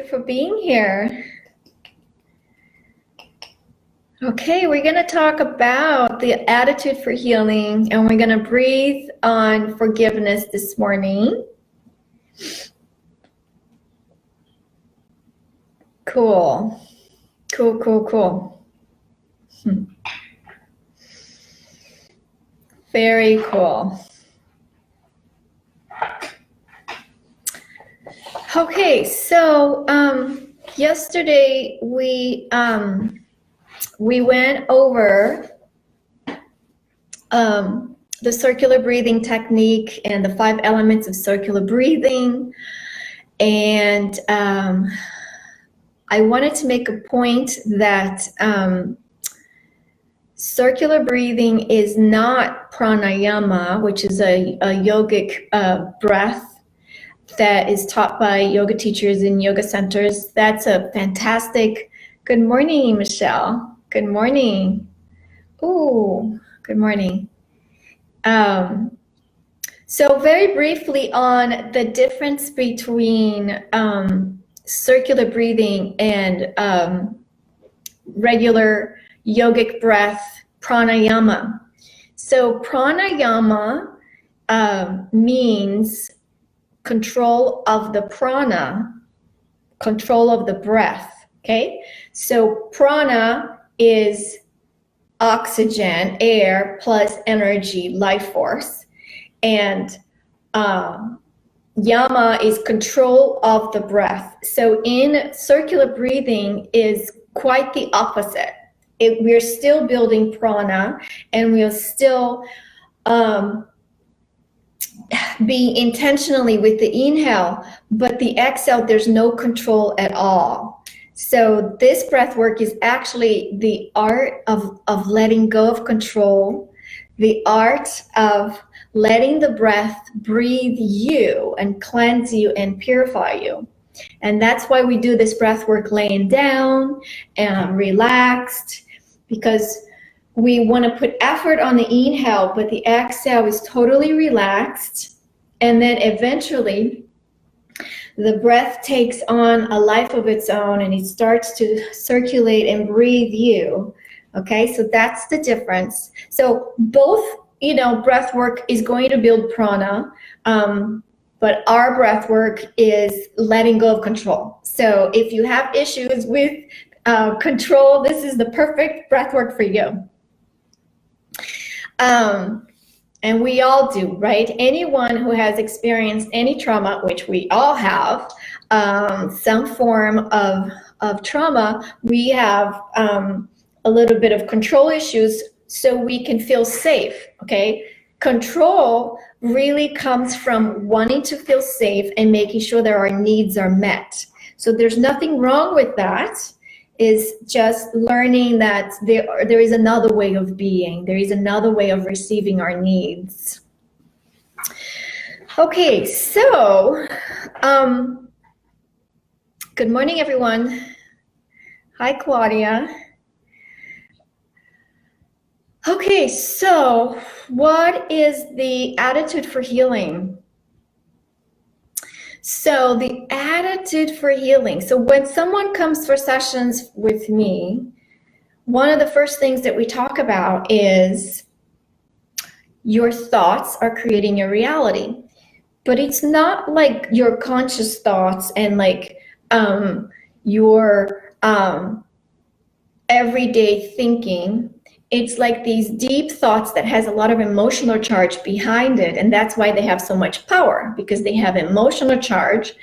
for being here. Okay, we're going to talk about the attitude for healing, and we're going to breathe on forgiveness this morning. Cool. Very cool. Okay, so yesterday we went over the circular breathing technique and the 5 elements of circular breathing, and I wanted to make a point that circular breathing is not pranayama, which is a yogic breath that is taught by yoga teachers in yoga centers. That's a fantastic. Good morning, Michelle. Good morning. Ooh, good morning. So very briefly on the difference between circular breathing and regular yogic breath, pranayama. So pranayama means control of the prana, control of the breath, okay? So prana is oxygen, air, plus energy, life force. And yama is control of the breath. So in circular breathing is quite the opposite. We're still building prana, and we'll still be intentionally with the inhale, but the exhale, there's no control at all. So this breath work is actually the art of letting go of control, the art of letting the breath breathe you and cleanse you and purify you. And that's why we do this breath work laying down and relaxed, because we want to put effort on the inhale, but the exhale is totally relaxed. And then eventually the breath takes on a life of its own, and it starts to circulate and breathe you. Okay, so that's the difference. So both, breath work is going to build prana, but our breath work is letting go of control. So if you have issues with control, this is the perfect breath work for you. And we all do, right? Anyone who has experienced any trauma, which we all have, some form of trauma, we have a little bit of control issues so we can feel safe, okay? Control really comes from wanting to feel safe and making sure that our needs are met. So there's nothing wrong with that. Is just learning that there is another way of being. There is another way of receiving our needs. Okay, so good morning, everyone. Hi, Claudia. Okay, so what is the attitude for healing? So the attitude for healing. So when someone comes for sessions with me, one of the first things that we talk about is your thoughts are creating your reality. But it's not like your conscious thoughts and like your everyday thinking. It's like these deep thoughts that has a lot of emotional charge behind it, and that's why they have so much power, because they have emotional charge,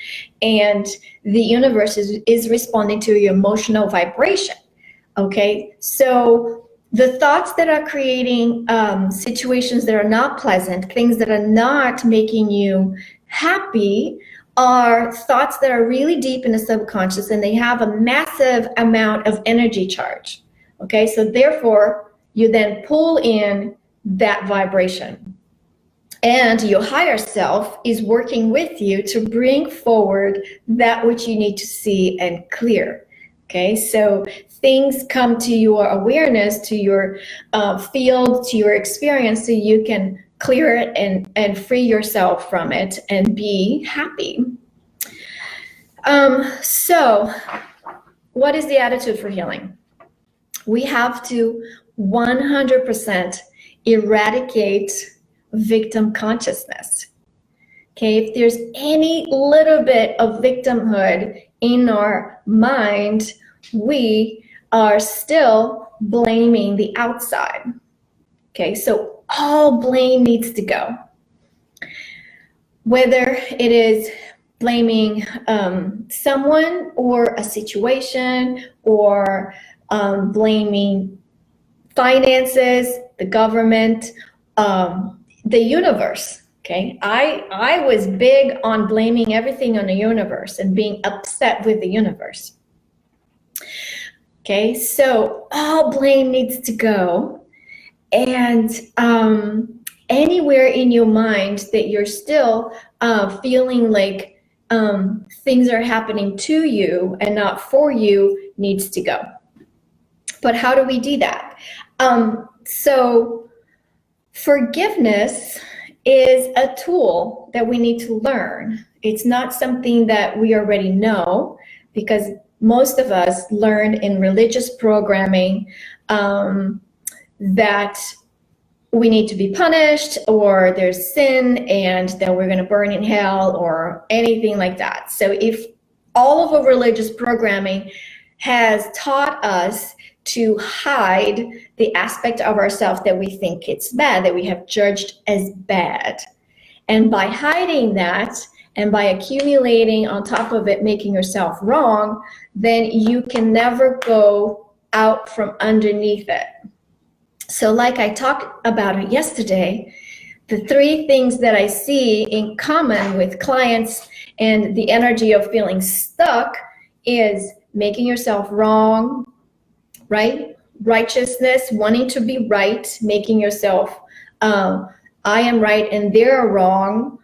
and the universe is responding to your emotional vibration. Okay, so the thoughts that are creating situations that are not pleasant, things that are not making you happy, are thoughts that are really deep in the subconscious, and they have a massive amount of energy charge. Okay, so therefore, you then pull in that vibration. And your higher self is working with you to bring forward that which you need to see and clear. Okay, so things come to your awareness, to your field, to your experience, so you can clear it and free yourself from it and be happy. So what is the attitude for healing? We have to 100% eradicate victim consciousness. Okay, if there's any little bit of victimhood in our mind, we are still blaming the outside. Okay, so all blame needs to go. Whether it is blaming someone or a situation, or blaming finances, the government, the universe. Okay, I was big on blaming everything on the universe and being upset with the universe. Okay, so all blame needs to go, and anywhere in your mind that you're still feeling like things are happening to you and not for you needs to go. But how do we do that? So forgiveness is a tool that we need to learn. It's not something that we already know, because most of us learn in religious programming that we need to be punished, or there's sin and that we're going to burn in hell, or anything like that. So if all of our religious programming has taught us to hide the aspect of ourselves that we think it's bad, that we have judged as bad, and by hiding that and by accumulating on top of it, making yourself wrong, then you can never go out from underneath it. So like I talked about it yesterday, the 3 things that I see in common with clients and the energy of feeling stuck is making yourself wrong, right? Righteousness, wanting to be right, making yourself, I am right and they're wrong,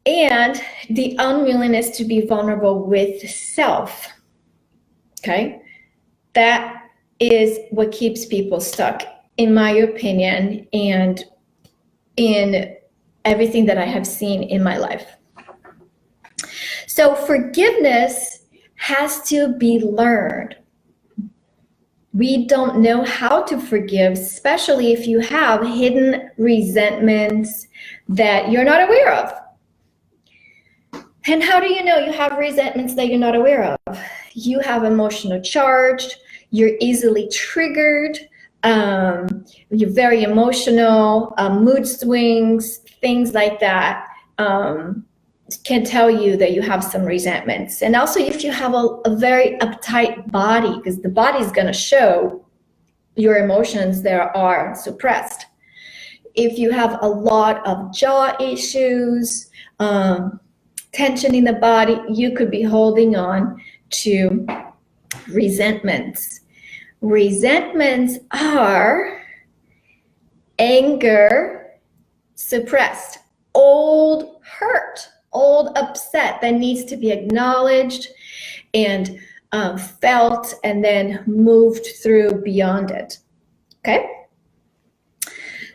and the unwillingness to be vulnerable with self, okay? That is what keeps people stuck, in my opinion, and in everything that I have seen in my life. So forgiveness has to be learned. We don't know how to forgive, especially if you have hidden resentments that you're not aware of. And how do you know you have resentments that you're not aware of? You have emotional charge, you're easily triggered, you're very emotional, mood swings, things like that can tell you that you have some resentments. And also if you have a very uptight body, because the body is going to show your emotions that are suppressed. If you have a lot of jaw issues, tension in the body, you could be holding on to resentments. Resentments are anger suppressed, old hurt, old upset that needs to be acknowledged and felt, and then moved through beyond it. Okay?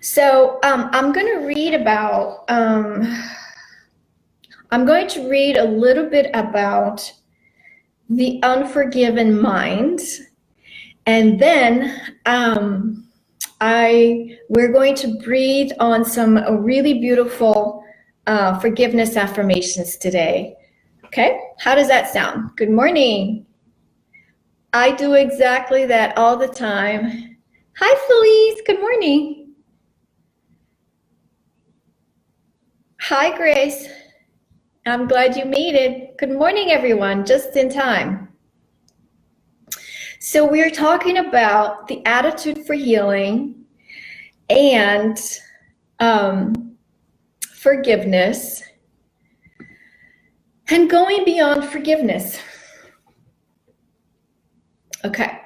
So I'm going to read about, I'm going to read a little bit about the unforgiven mind, and then we're going to breathe on some really beautiful forgiveness affirmations today. Okay, how does that sound? Good morning. I do exactly that all the time. Hi, Felice. Good morning. Hi, Grace. I'm glad you made it. Good morning, everyone. Just in time. So we're talking about the attitude for healing and forgiveness and going beyond forgiveness. Okay.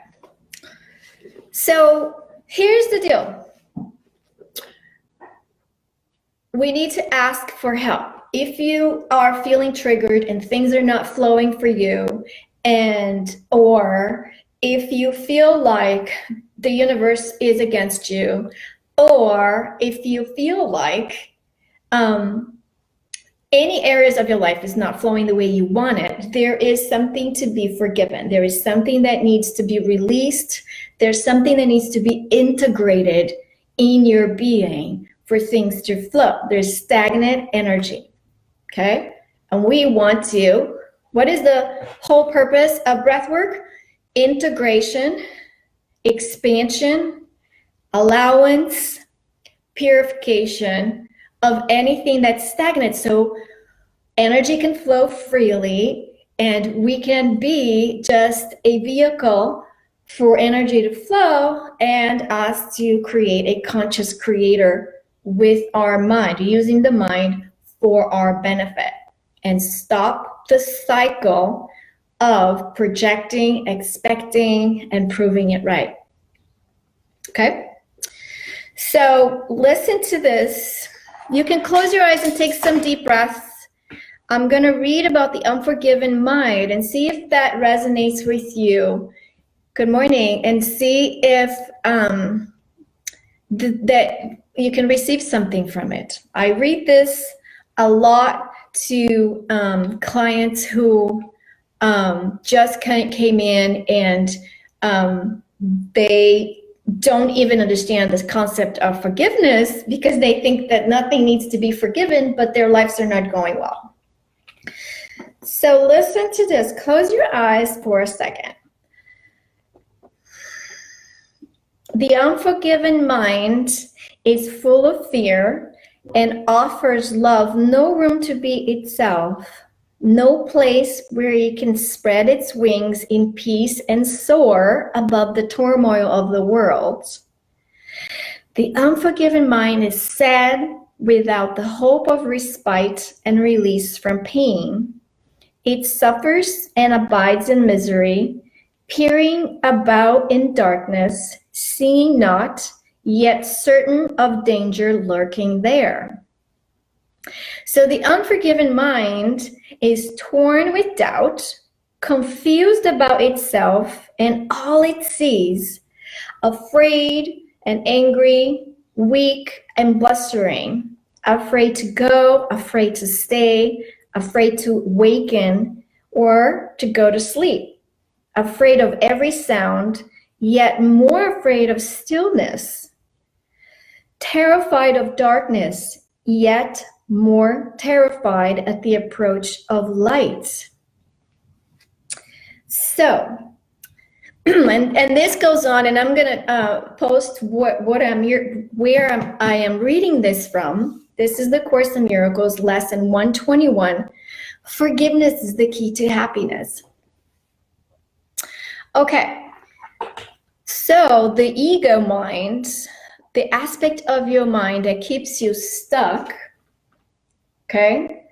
So here's the deal. We need to ask for help. If you are feeling triggered and things are not flowing for you, or if you feel like the universe is against you, or if you feel like any areas of your life is not flowing the way you want it, there is something to be forgiven. There is something that needs to be released. There's something that needs to be integrated in your being for things to flow. There's stagnant energy, okay? And we want to, what is the whole purpose of breath work? Integration, expansion, allowance, purification of anything that's stagnant, so energy can flow freely and we can be just a vehicle for energy to flow and us to create a conscious creator with our mind, using the mind for our benefit, and stop the cycle of projecting, expecting, and proving it right. Okay? So listen to this. You can close your eyes and take some deep breaths. I'm going to read about the unforgiven mind and see if that resonates with you. Good morning. And see if that you can receive something from it. I read this a lot to clients who just came in and they don't even understand this concept of forgiveness because they think that nothing needs to be forgiven, but their lives are not going well. So listen to this. Close your eyes for a second. The unforgiven mind is full of fear and offers love no room to be itself, no place where it can spread its wings in peace and soar above the turmoil of the world. The unforgiven mind is sad without the hope of respite and release from pain. It suffers and abides in misery, peering about in darkness, seeing not, yet certain of danger lurking there. So the unforgiven mind is torn with doubt, confused about itself and all it sees, afraid and angry, weak and blustering, afraid to go, afraid to stay, afraid to waken or to go to sleep, afraid of every sound, yet more afraid of stillness, terrified of darkness, yet more terrified at the approach of light. So, and this goes on, and I'm gonna post what I'm here, where I am reading this from. This is the Course in Miracles, lesson 121. Forgiveness is the key to happiness. Okay, so the ego mind, the aspect of your mind that keeps you stuck, okay,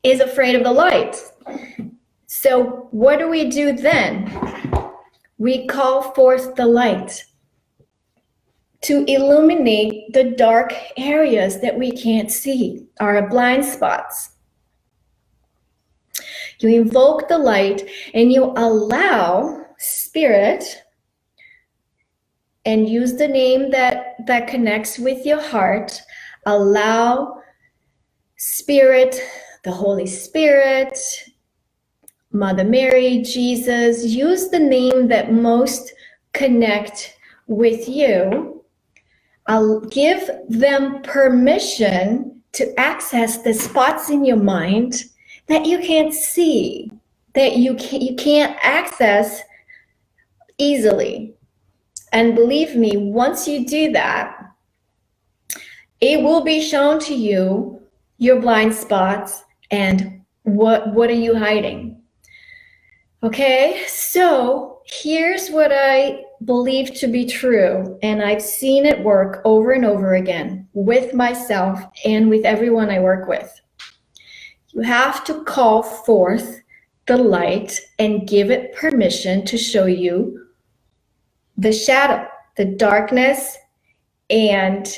is afraid of the light. So what do we do then? We call forth the light to illuminate the dark areas that we can't see, our blind spots. You invoke the light and you allow spirit, and use the name that connects with your heart. Allow spirit, the Holy Spirit, Mother Mary, Jesus, use the name that most connect with you. I'll give them permission to access the spots in your mind that you can't see, that you can't access easily. And believe me, once you do that, it will be shown to you your blind spots and what are you hiding. Okay, so here's what I believe to be true, and I've seen it work over and over again with myself and with everyone I work with. You have to call forth the light and give it permission to show you the shadow, the darkness, and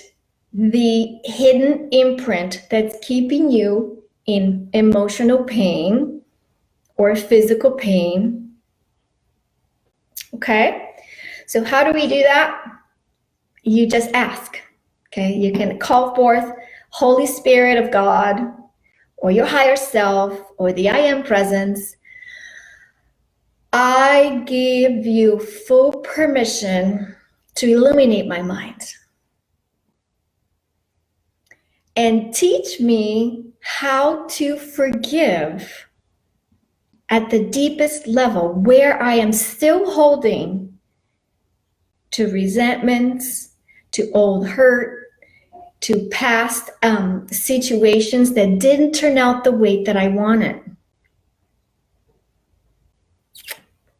the hidden imprint that's keeping you in emotional pain or physical pain. Okay, so how do we do that? You just ask. Okay, you can call forth Holy Spirit of God, or your higher self or the I am presence, I give you full permission to illuminate my mind and teach me how to forgive at the deepest level where I am still holding to resentments, to old hurt, to past situations that didn't turn out the way that I wanted.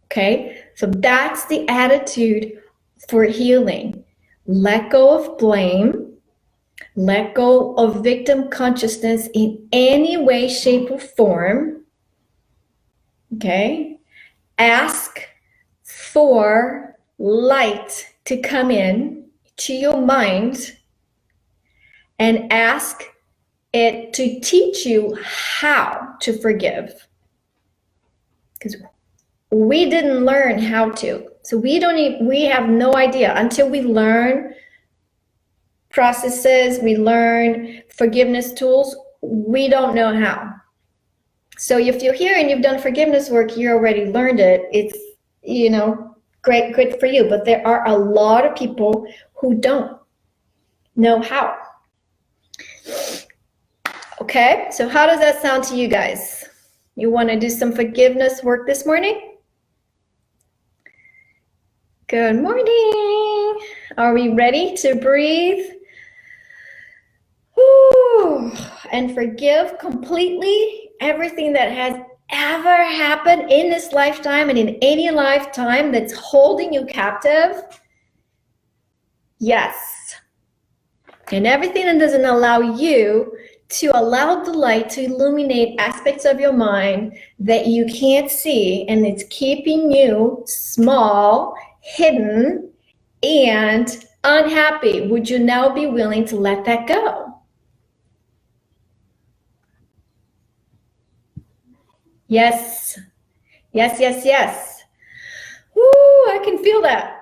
Okay, so that's the attitude for healing. Let go of blame, let go of victim consciousness in any way, shape, or form. Okay, ask for light to come in to your mind and ask it to teach you how to forgive. Because we didn't learn how to. So we have no idea until we learn processes, we learn forgiveness tools, we don't know how. So if you're here and you've done forgiveness work, you already learned it. It's, great, good for you. But there are a lot of people who don't know how. Okay, so how does that sound to you guys? You want to do some forgiveness work this morning? Good morning. Are we ready to breathe? Whew. And forgive completely everything that has ever happened in this lifetime and in any lifetime that's holding you captive? Yes. And everything that doesn't allow you to allow the light to illuminate aspects of your mind that you can't see, and it's keeping you small, hidden, and unhappy. Would you now be willing to let that go? Yes. Yes, yes, yes. Woo, I can feel that.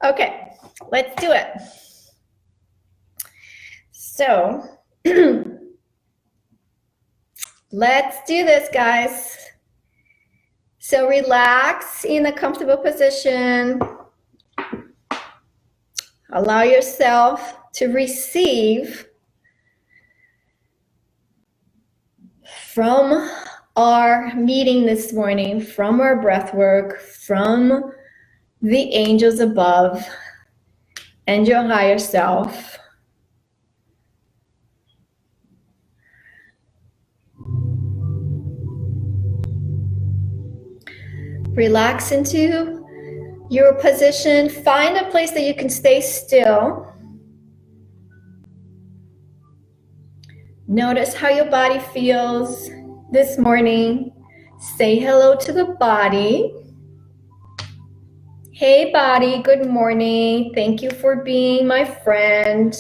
Okay, let's do it. So, let's do this, guys. So relax in a comfortable position. Allow yourself to receive from our meeting this morning, from our breath work, from the angels above, and your higher self. Relax into your position. Find a place that you can stay still. Notice how your body feels this morning. Say hello to the body. Hey body, good morning. Thank you for being my friend.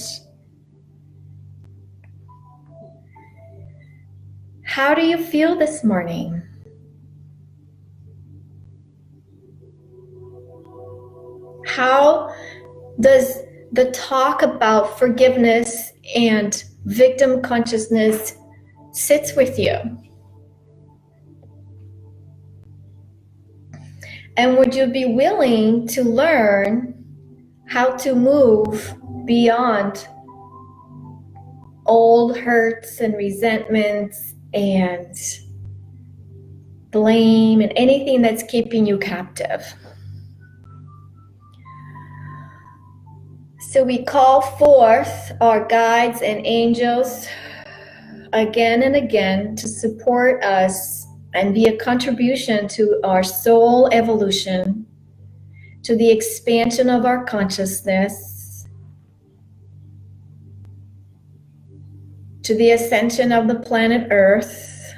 How do you feel this morning? How does the talk about forgiveness and victim consciousness sits with you? And would you be willing to learn how to move beyond old hurts and resentments and blame and anything that's keeping you captive? So we call forth our guides and angels again and again to support us and be a contribution to our soul evolution, to the expansion of our consciousness, to the ascension of the planet Earth.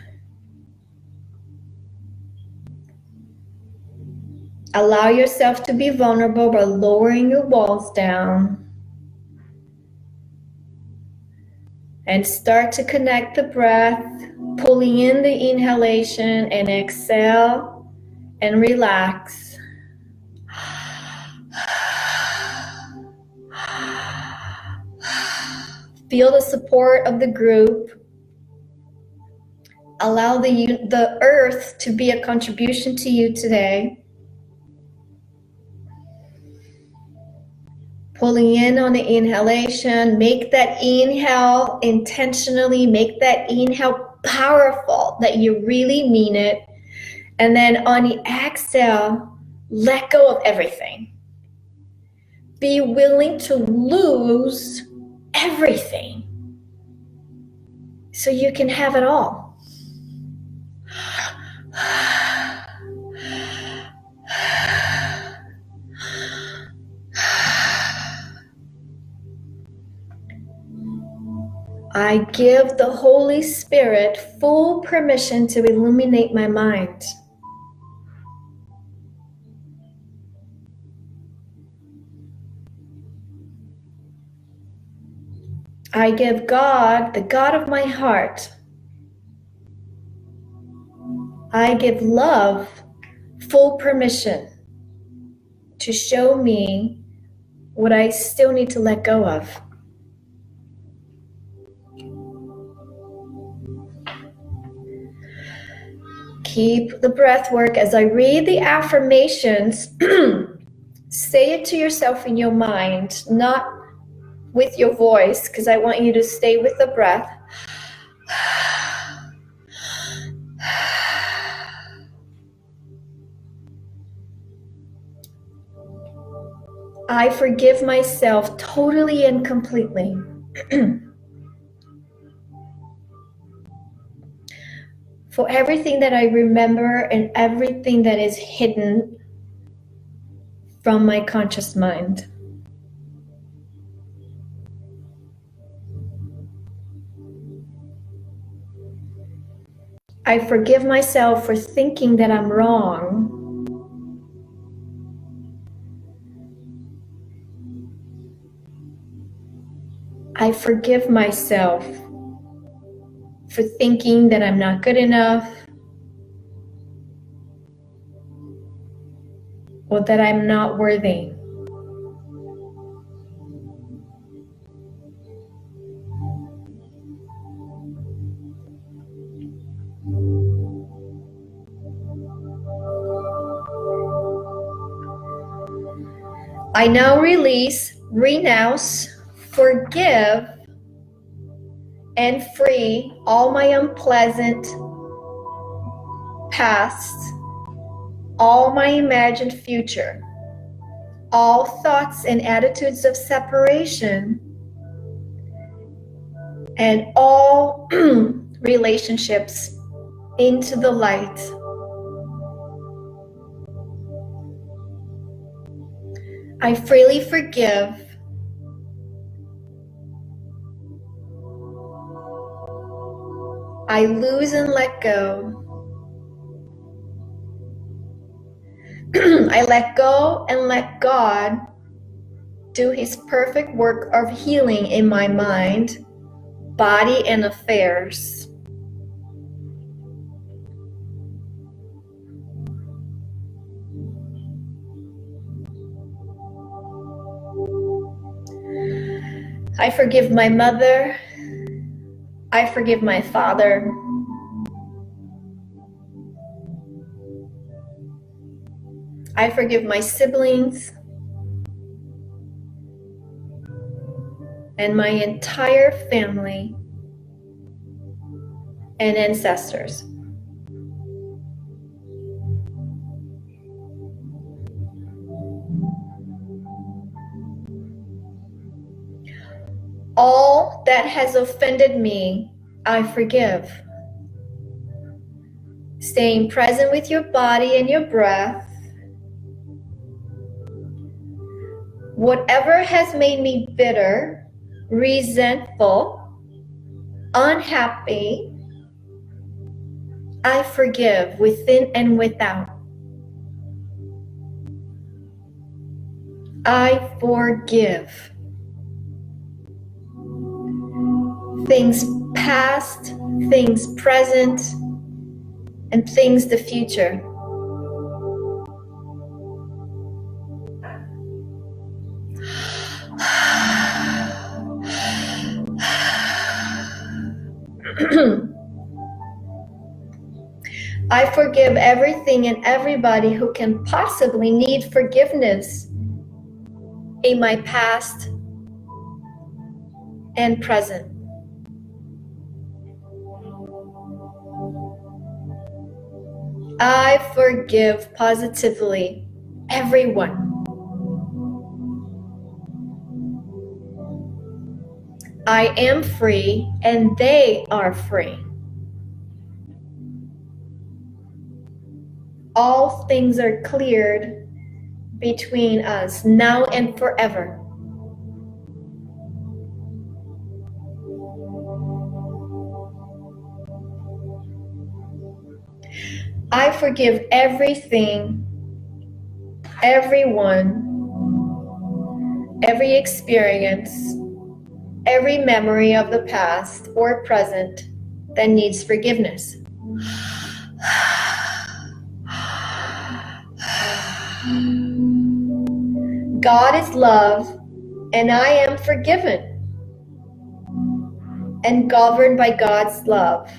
Allow yourself to be vulnerable by lowering your walls down. And start to connect the breath, pulling in the inhalation and exhale and relax. Feel the support of the group. Allow the earth to be a contribution to you today. Pulling in on the inhalation, make that inhale intentionally, make that inhale powerful, that you really mean it. And then on the exhale, let go of everything. Be willing to lose everything so you can have it all. I give the Holy Spirit full permission to illuminate my mind. I give God, the God of my heart, I give love full permission to show me what I still need to let go of. Keep the breath work. As I read the affirmations, say it to yourself in your mind, not with your voice, because I want you to stay with the breath. I forgive myself totally and completely. For everything that I remember and everything that is hidden from my conscious mind. I forgive myself for thinking that I'm wrong. I forgive myself for thinking that I'm not good enough, or that I'm not worthy. I now release, renounce, forgive, and free all my unpleasant past, all my imagined future, all thoughts and attitudes of separation, and all relationships into the light. I freely forgive. I lose and let go. I let go and let God do His perfect work of healing in my mind, body, and affairs. I forgive my mother. I forgive my father. I forgive my siblings and my entire family and ancestors. All that has offended me, I forgive. Staying present with your body and your breath. Whatever has made me bitter, resentful, unhappy, I forgive within and without. I forgive. Things past, things present, and things the future. I forgive everything and everybody who can possibly need forgiveness in my past and present. I forgive positively everyone. I am free and they are free. All things are cleared between us now and forever. I forgive everything, everyone, every experience, every memory of the past or present that needs forgiveness. God is love, and I am forgiven and governed by God's love.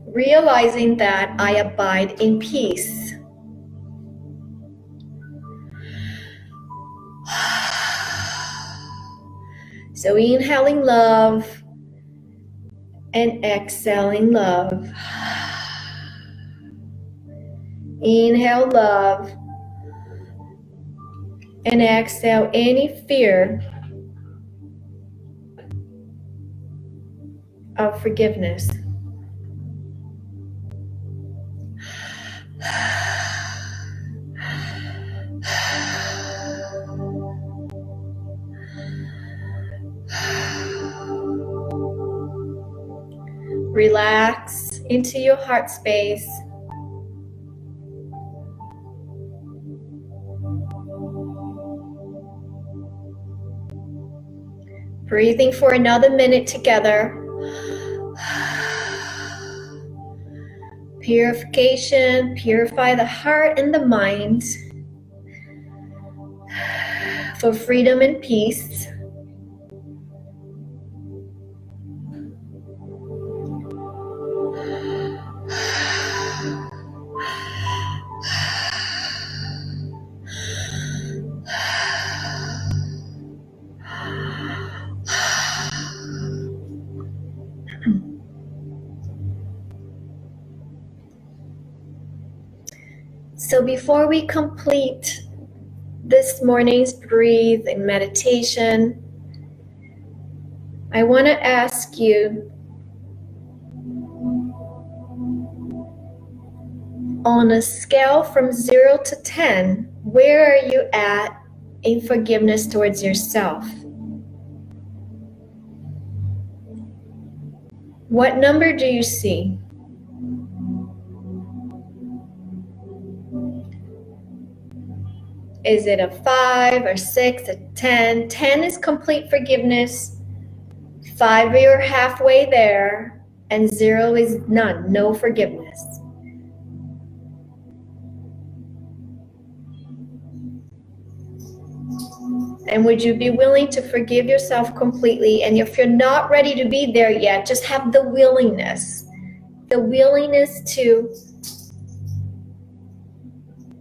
Realizing that I abide in peace. So inhaling love and exhaling love. Inhale love and exhale any fear of forgiveness. Relax into your heart space. Breathing for another minute together. Purification, purify the heart and the mind for freedom and peace. So before we complete this morning's breathe and meditation, I want to ask you, on a scale from 0 to 10, where are you at in forgiveness towards yourself? What number do you see? Is it a 5 or 6, a 10? 10 is complete forgiveness, 5 you're halfway there, and 0 is none, no forgiveness. And would you be willing to forgive yourself completely? And if you're not ready to be there yet, just have the willingness to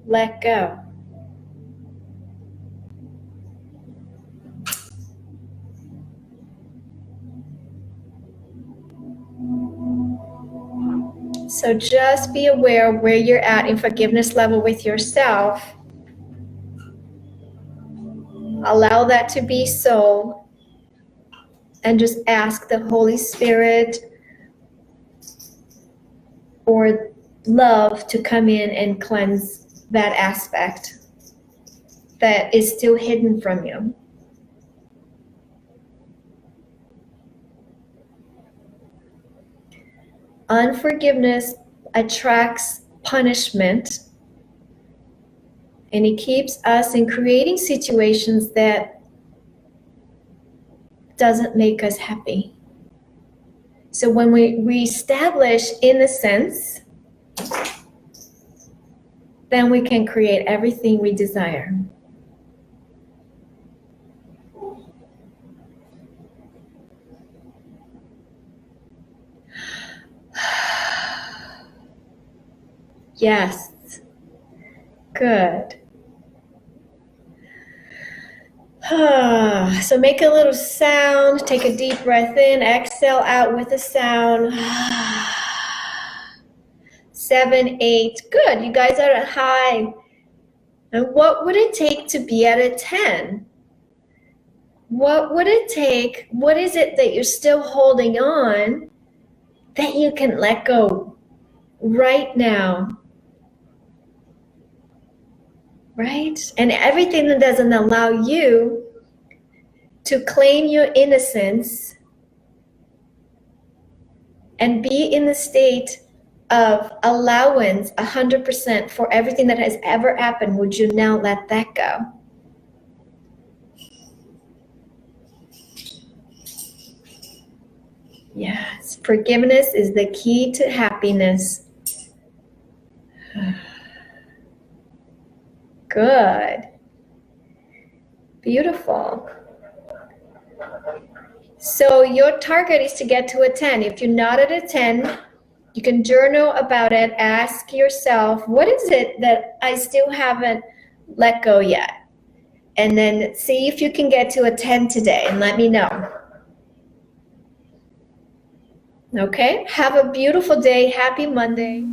let go. So just be aware of where you're at in forgiveness level with yourself. Allow that to be so. And just ask the Holy Spirit or love to come in and cleanse that aspect that is still hidden from you. Unforgiveness attracts punishment, and it keeps us in creating situations that doesn't make us happy. So when we reestablish innocence, then we can create everything we desire. Yes. Good. So make a little sound. Take a deep breath in. Exhale out with a sound. 7, 8. Good. You guys are at high. And what would it take to be at a 10? What would it take? What is it that you're still holding on that you can let go right now? Right? And everything that doesn't allow you to claim your innocence and be in the state of allowance 100% for everything that has ever happened, would you now let that go? Yes, forgiveness is the key to happiness. Good. Beautiful. So your target is to get to a 10. If you're not at a 10, you can journal about it. Ask yourself, what is it that I still haven't let go yet? And then see if you can get to a 10 today and let me know. Okay? Have a beautiful day. Happy Monday.